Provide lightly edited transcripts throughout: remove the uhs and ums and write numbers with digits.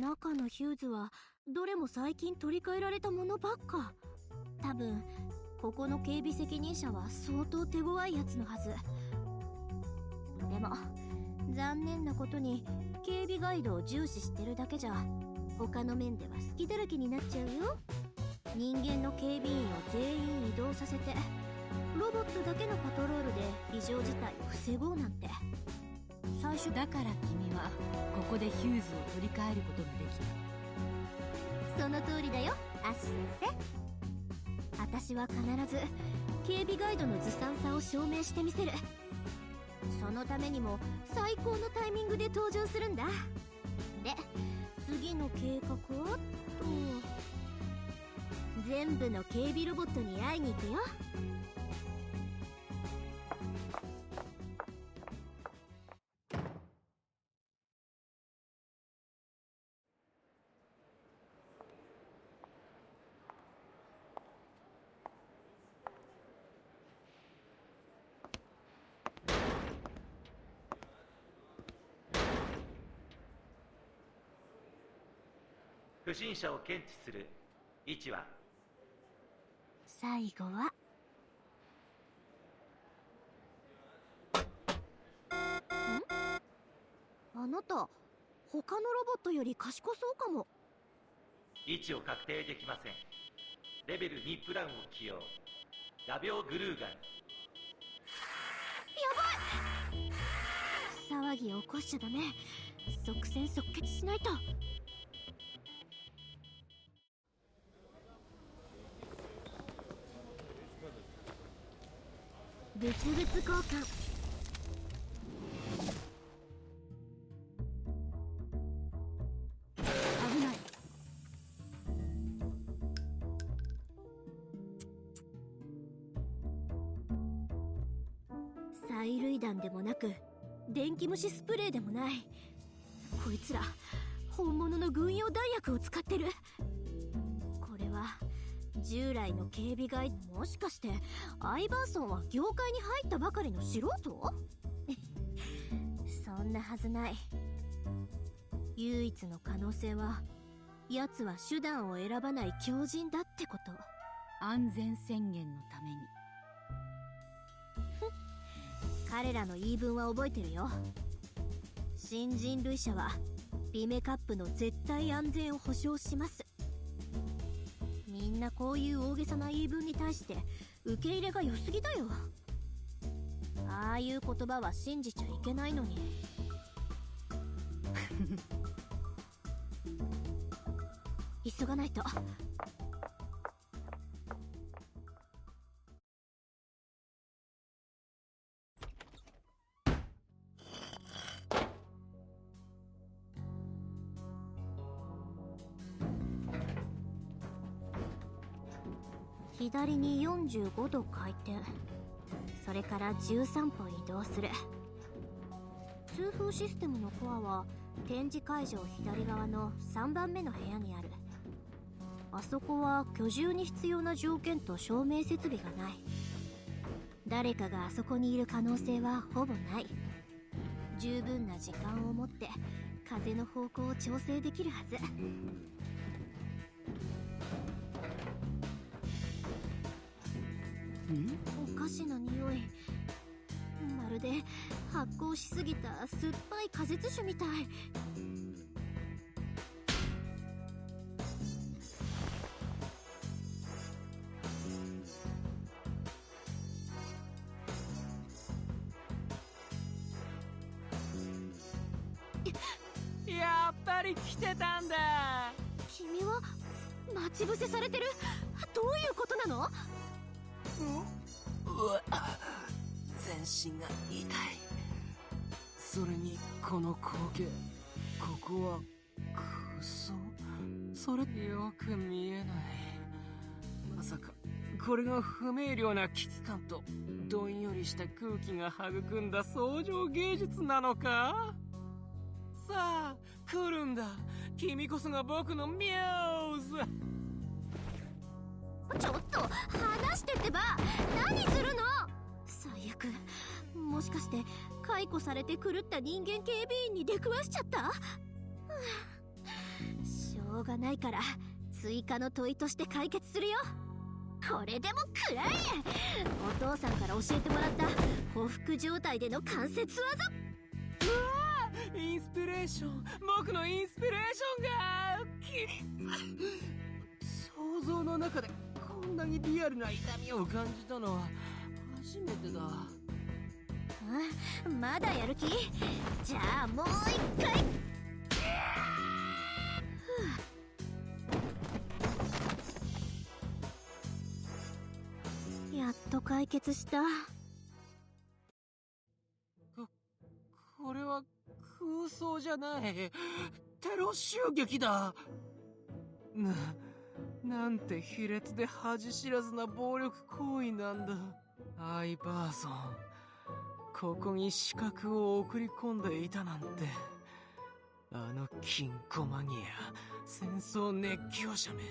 中のヒューズはどれも最近取り替えられたものばっか。多分ここの警備責任者は相当手強いやつのはず。でも残念なことに警備ガイドを重視してるだけじゃ他の面では隙だらけになっちゃうよ。人間の警備員を全員移動させてロボットだけのパトロールで非常事態を防ごうなんて。最初だから君はここでヒューズを取り替えることができた。その通りだよアッシュ先生。私は必ず警備ガイドのずさんさを証明してみせる。そのためにも最高のタイミングで登場するんだ。で次の計画はと、全部の警備ロボットに会いに行くよ。不審者を検知する。位置は？最後はあなた他のロボットより賢そうかも。位置を確定できません。レベル2プランを起用。画鋲グルーガン。やばい、騒ぎを起こしちゃダメ。即戦即決しないと。物々交換。危ない。催涙弾でもなく電気虫スプレーでもない。こいつら本物の軍用弾薬を使ってる。これは従来の警備ガイド。もしかしてアイバーソンは業界に入ったばかりの素人？そんなはずない。唯一の可能性は奴は手段を選ばない強靭だってこと。安全宣言のために。彼らの言い分は覚えてるよ。新人類者はビメカップの絶対安全を保証します。みんなこういう大げさな言い分に対して受け入れが良すぎだよ。ああいう言葉は信じちゃいけないのに。急がないと。左に45度回転、それから13歩移動する。通風システムのコアは展示会場左側の3番目の部屋にある。あそこは居住に必要な条件と照明設備がない。誰かがあそこにいる可能性はほぼない。十分な時間を持って風の方向を調整できるはず。おかしな匂い。まるで発酵しすぎた酸っぱい果実酒みたい。やっぱり来てたんだ。君は待ち伏せされてる。どういうことなの？うわ、全身が痛い。それにこの光景、ここは空想？それよく見えない。まさかこれが不明瞭な危機感とどんよりした空気が育んだ創上芸術なのか？さあ来るんだ。君こそが僕のミューズ。ちょっと話してってば。何するの？最悪。もしかして解雇されて狂った人間警備員に出くわしちゃった？ょうがないから追加の問いとして解決するよ。これでも食らえ。お父さんから教えてもらった匍匐状態での関節技。インスピレーション、僕のインスピレーションが想像の中でこんなにリアルな痛みを感じたのは初めてだ。まだやる気？じゃあもう一回。やっと解決した。これは空想じゃない。テロ襲撃だ。なんて卑劣で恥知らずな暴力行為なんだ。アイバーソン、ここに刺客を送り込んでいたなんて。あの金庫マニア、戦争熱狂者め、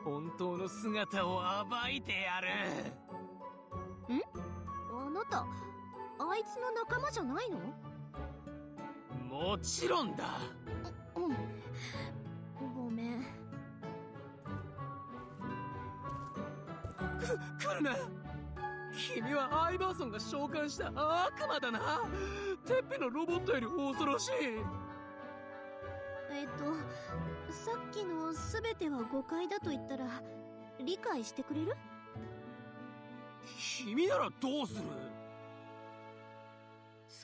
本当の姿を暴いてやる。あなた、あいつの仲間じゃないの？もちろんだ。ごめん。来るな。君はアイバーソンが召喚した悪魔だな。テッペのロボットより恐ろしい。さっきの全ては誤解だと言ったら理解してくれる？君ならどうする？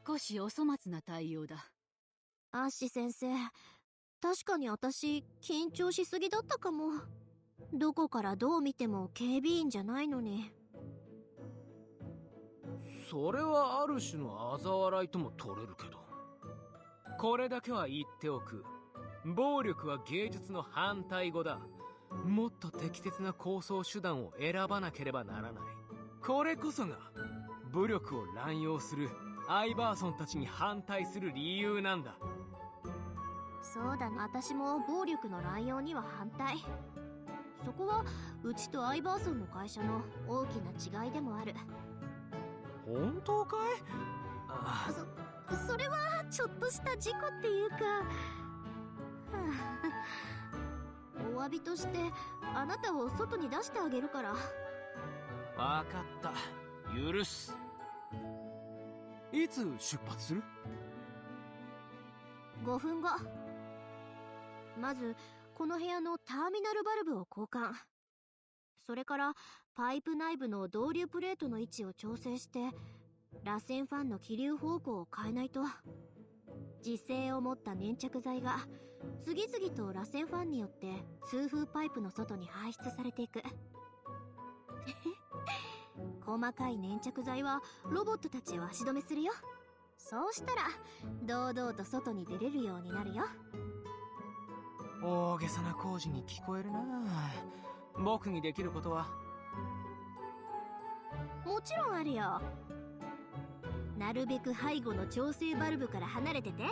少しお粗末な対応だ。アッシ先生、確かに私緊張しすぎだったかも。どこからどう見ても警備員じゃないのに。それはある種の嘲笑いとも取れるけど、これだけは言っておく。暴力は芸術の反対語だ。もっと適切な抗争手段を選ばなければならない。これこそが武力を乱用するアイバーソンたちに反対する理由なんだ。そうだな、私も暴力の乱用には反対。そこはうちとアイバーソンの会社の大きな違いでもある。本当かい？それはちょっとした事故っていうか、お詫びとしてあなたを外に出してあげるから。わかった、許す。いつ出発する？5分後。まずこの部屋のターミナルバルブを交換。それからパイプ内部の導流プレートの位置を調整して螺旋ファンの気流方向を変えないと。磁性を持った粘着剤が次々と螺旋ファンによって通風パイプの外に排出されていく。細かい粘着剤はロボットたちを足止めするよ。そうしたら堂々と外に出れるようになるよ。大げさな工事に聞こえるな。僕にできることは？もちろんあるよ。なるべく背後の調整バルブから離れてて。